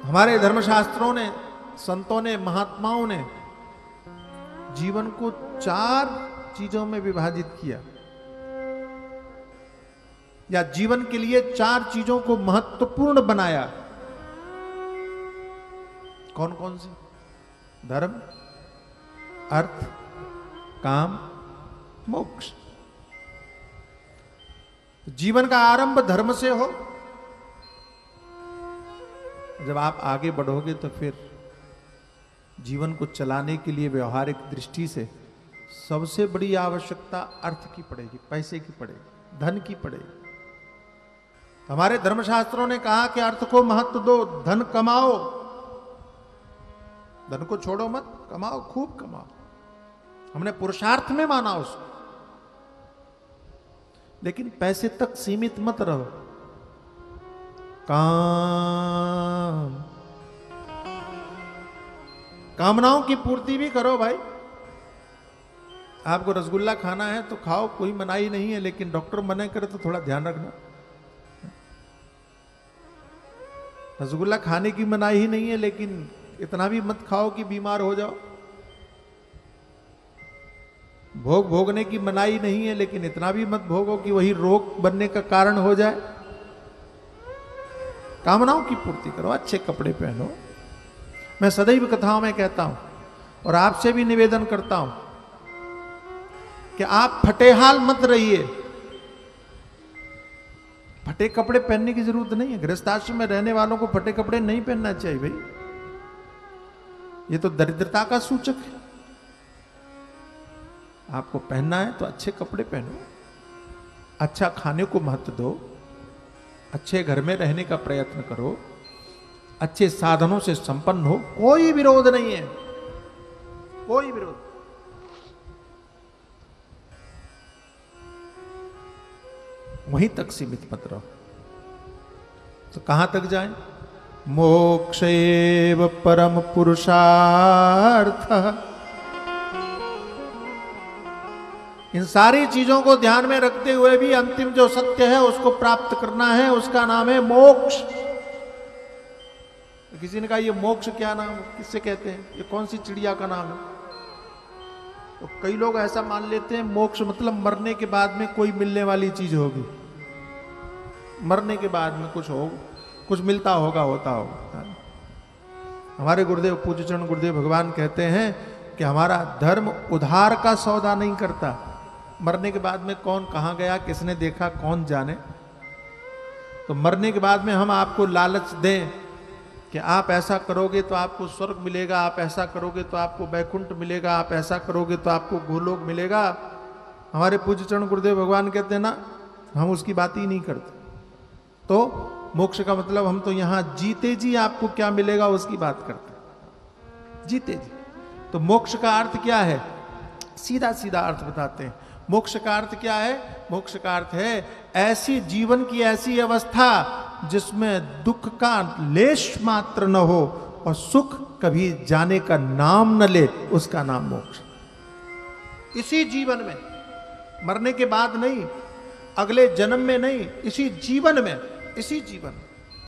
हमारे धर्मशास्त्रों ने, संतों ने, महात्माओं ने जीवन को 4 चीजों में विभाजित किया, या जीवन के लिए 4 चीजों को महत्वपूर्ण बनाया। कौन कौन सी? धर्म, अर्थ, काम, मोक्ष। जीवन का आरंभ धर्म से हो। जब आप आगे बढ़ोगे तो फिर जीवन को चलाने के लिए व्यवहारिक दृष्टि से सबसे बड़ी आवश्यकता अर्थ की पड़ेगी, पैसे की पड़ेगी, धन की पड़ेगी। हमारे धर्मशास्त्रों ने कहा कि अर्थ को महत्व दो, धन कमाओ, धन को छोड़ो मत, कमाओ, खूब कमाओ। हमने पुरुषार्थ में माना उसको, लेकिन पैसे तक सीमित मत रहो। कामनाओं की पूर्ति भी करो भाई। आपको रसगुल्ला खाना है तो खाओ, कोई मनाही नहीं है, लेकिन डॉक्टर मना करे तो थोड़ा ध्यान रखना। रसगुल्ला खाने की मनाही ही नहीं है, लेकिन इतना भी मत खाओ कि बीमार हो जाओ। भोग भोगने की मनाही नहीं है, लेकिन इतना भी मत भोगो कि वही रोग बनने का कारण हो जाए। कामनाओं की पूर्ति करो, अच्छे कपड़े पहनो। मैं सदैव कथाओं में कहता हूं और आपसे भी निवेदन करता हूं कि आप फटेहाल मत रहिए। फटे कपड़े पहनने की जरूरत नहीं है। गृहस्थाश्रम में रहने वालों को फटे कपड़े नहीं पहनना चाहिए भाई, ये तो दरिद्रता का सूचक है। आपको पहनना है तो अच्छे कपड़े पहनो, अच्छा खाने को महत्व दो, अच्छे घर में रहने का प्रयत्न करो, अच्छे साधनों से संपन्न हो। कोई विरोध नहीं है, कोई विरोध। वहीं तक सीमित मत रहो। तो कहां तक जाएं? मोक्षेव परम पुरुषार्थ। इन सारी चीजों को ध्यान में रखते हुए भी अंतिम जो सत्य है उसको प्राप्त करना है, उसका नाम है मोक्ष। तो किसी ने कहा ये मोक्ष क्या नाम, किससे कहते हैं, ये कौन सी चिड़िया का नाम है? तो कई लोग ऐसा मान लेते हैं मोक्ष मतलब मरने के बाद में कोई मिलने वाली चीज होगी, मरने के बाद में कुछ हो, कुछ मिलता होगा, होता होगा। हमारे गुरुदेव पूज्य चरण गुरुदेव भगवान कहते हैं कि हमारा धर्म उधार का सौदा नहीं करता। मरने के बाद में कौन कहां गया, किसने देखा, कौन जाने। तो मरने के बाद में हम आपको लालच दें कि आप ऐसा करोगे तो आपको स्वर्ग मिलेगा, आप ऐसा करोगे तो आपको वैकुंठ मिलेगा, आप ऐसा करोगे तो आपको गोलोक मिलेगा। हमारे पूज्य चरण गुरुदेव भगवान कहते हैं ना, हम उसकी बात ही नहीं करते। तो मोक्ष का मतलब हम तो यहां जीते जी आपको क्या मिलेगा उसकी बात करते हैं, जीते जी। तो मोक्ष का अर्थ क्या है? सीधा सीधा अर्थ बताते हैं। मोक्ष का अर्थ क्या है? मोक्ष का अर्थ है ऐसी जीवन की ऐसी अवस्था जिसमें दुख का लेश मात्र न हो और सुख कभी जाने का नाम न ले, उसका नाम मोक्ष। इसी जीवन में, मरने के बाद नहीं, अगले जन्म में नहीं, इसी जीवन में, इसी जीवन में।